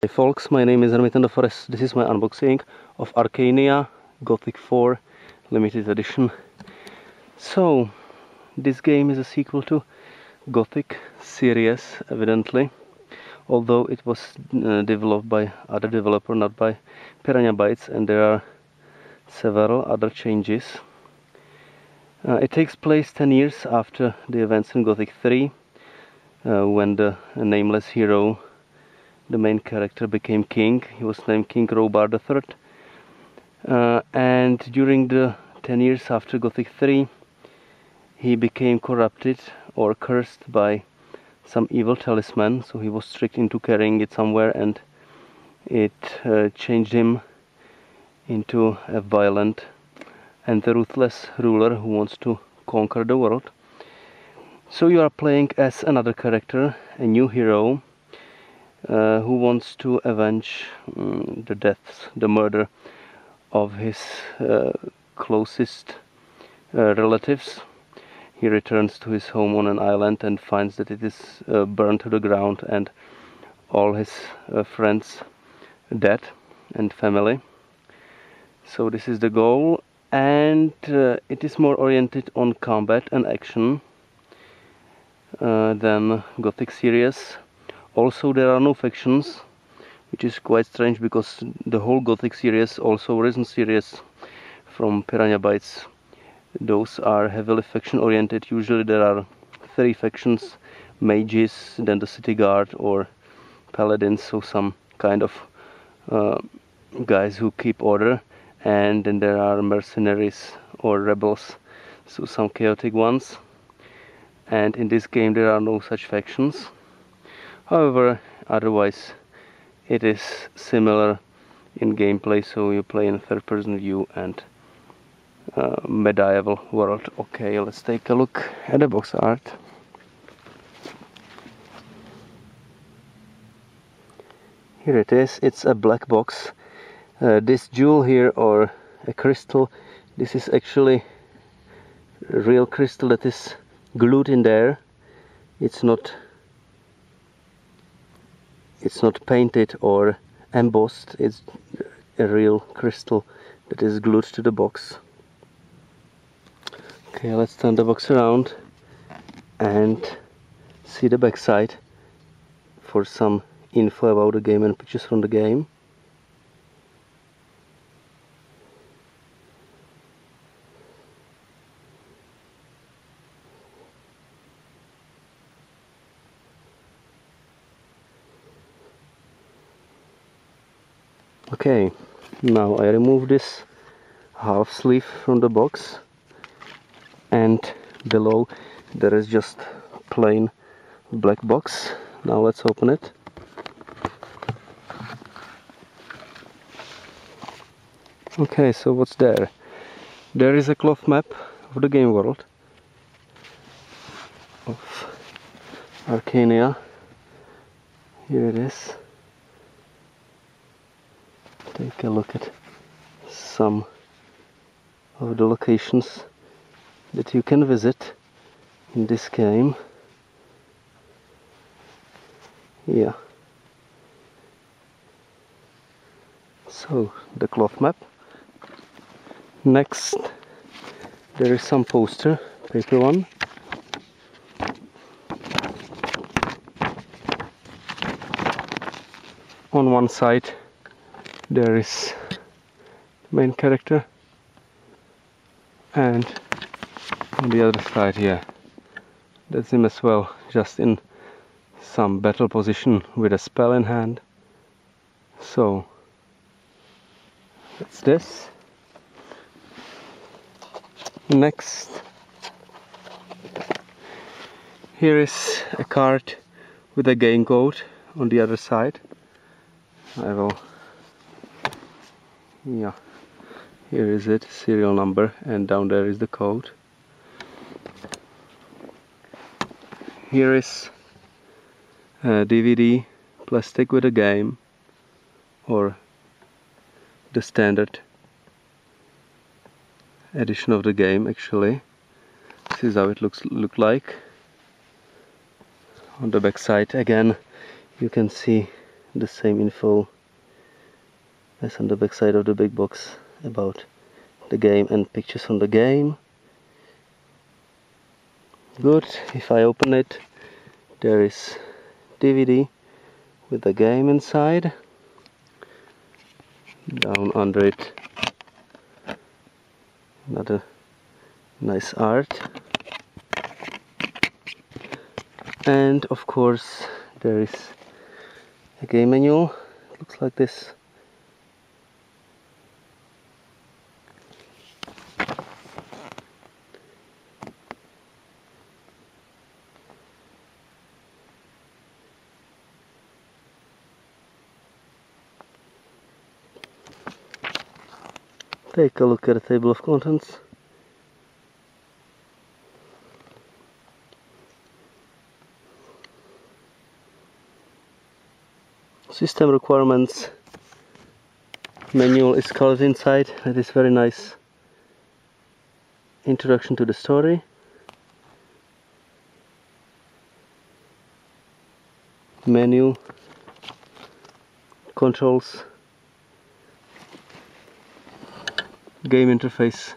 Hey folks, my name is Hermit in the Forest. This is my unboxing of ArcaniA Gothic 4 limited edition. So, this game is a sequel to Gothic series, evidently, although it was developed by other developer, not by Piranha Bytes, and there are several other changes. It takes place 10 years after the events in Gothic 3, when the nameless hero, the main character, became king. He was named King Robar III. And during the 10 years after Gothic 3, he became corrupted or cursed by some evil talisman, so he was tricked into carrying it somewhere, and it changed him into a violent and ruthless ruler who wants to conquer the world. So you are playing as another character, a new hero, who wants to avenge the deaths, the murder of his closest relatives. He returns to his home on an island and finds that it is burned to the ground and all his friends dead and family. So this is the goal, and it is more oriented on combat and action than Gothic series. Also, there are no factions, which is quite strange because the whole Gothic series, also Risen series from Piranha Bytes, those are heavily faction oriented. Usually there are 3 factions: mages, then the city guard or paladins, so some kind of guys who keep order, and then there are mercenaries or rebels, so some chaotic ones. And in this game there are no such factions. However, otherwise it is similar in gameplay, so you play in third-person view and medieval world. Okay, let's take a look at the box art. Here it is. It's a black box. This jewel here, or a crystal, this is actually a real crystal that is glued in there. It's not painted or embossed. It's a real crystal that is glued to the box. Okay, let's turn the box around and see the back side for some info about the game and pictures from the game. Okay, now I remove this half sleeve from the box, and below there is just plain black box. Now let's open it. Okay, so what's there? There is a cloth map of the game world of ArcaniA. Here it is. Take a look at some of the locations that you can visit in this game. Yeah. So, the cloth map. Next, there is some poster, paper one. On one side there is the main character, and on the other side here, that's him as well, just in some battle position with a spell in hand. So that's this. Next, here is a card with a game code on the other side. Yeah, here is it, serial number, and down there is the code. Here is a DVD plastic with a game, or the standard edition of the game actually. This is how it look like. On the back side again you can see the same info as on the back side of the big box about the game and pictures from the game. Good. If I open it, there is DVD with the game inside. Down under it, another nice art, and of course there is a game manual. It looks like this. Take a look at the table of contents. System requirements manual is colored inside. It is very nice introduction to the story. Menu, controls, game interface,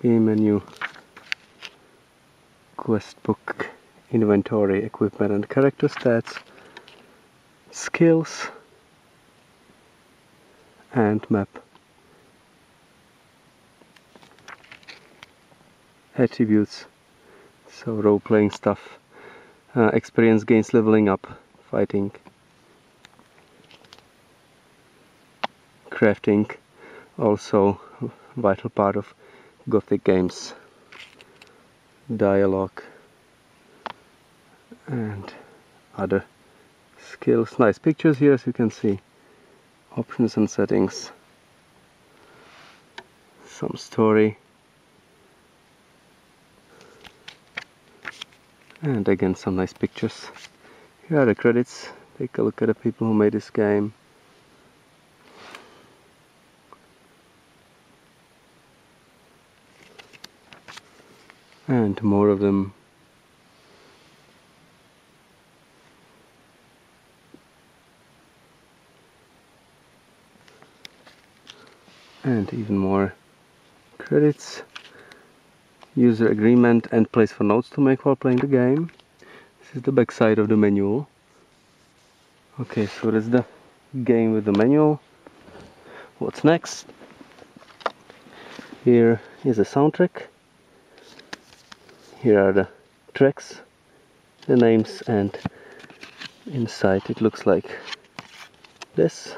game menu, quest book, inventory, equipment and character stats, skills and map. Attributes, so role-playing stuff. Experience gains leveling up, fighting, crafting, also vital part of Gothic games. Dialogue and other skills. Nice pictures here, as you can see. Options and settings. Some story. And again some nice pictures. Here are the credits. Take a look at the people who made this game. And more of them. And even more credits. User agreement and place for notes to make while playing the game. This is the back side of the manual. Okay, so that's the game with the manual. What's next? Here is a soundtrack. Here are the tracks, the names, and inside it looks like this.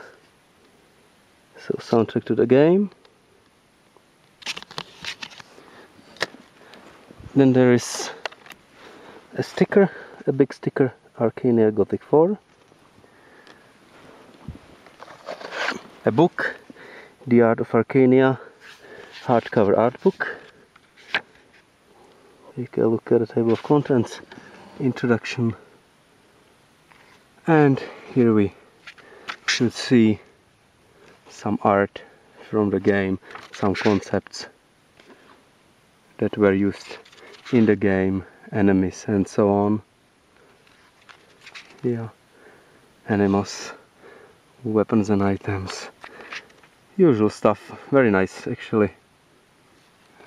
So soundtrack to the game. Then there is a sticker, a big sticker, ArcaniA Gothic 4. A book, The Art of Arcania, hardcover art book. Take a look at the table of contents, introduction. And here we should see some art from the game, some concepts that were used in the game, enemies and so on. Yeah, animals, weapons and items, usual stuff. Very nice, actually.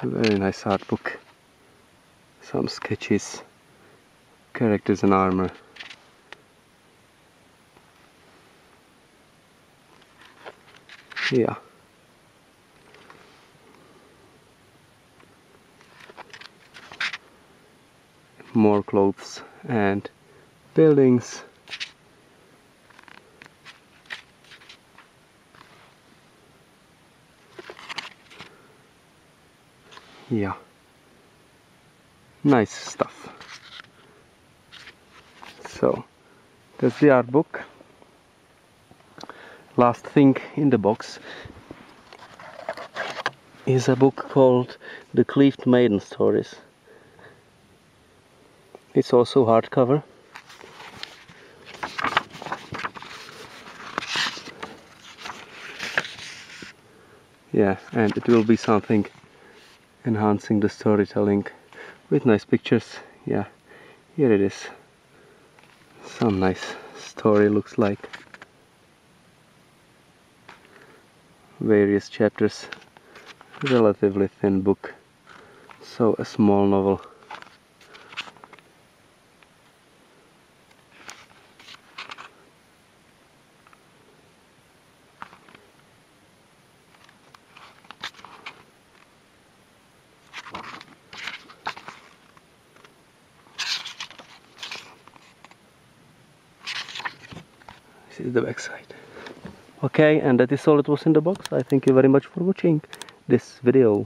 Very nice art book. Some sketches, characters and armor. Yeah. More clothes and buildings. Yeah. Nice stuff. So that's the art book. Last thing in the box is a book called The Cleaved Maiden Stories. It's also hardcover. Yeah, and it will be something enhancing the storytelling with nice pictures. Yeah, here it is. Some nice story looks like. Various chapters. Relatively thin book. So a small novel. This is the back side. Okay, and that is all it was in the box. I thank you very much for watching this video.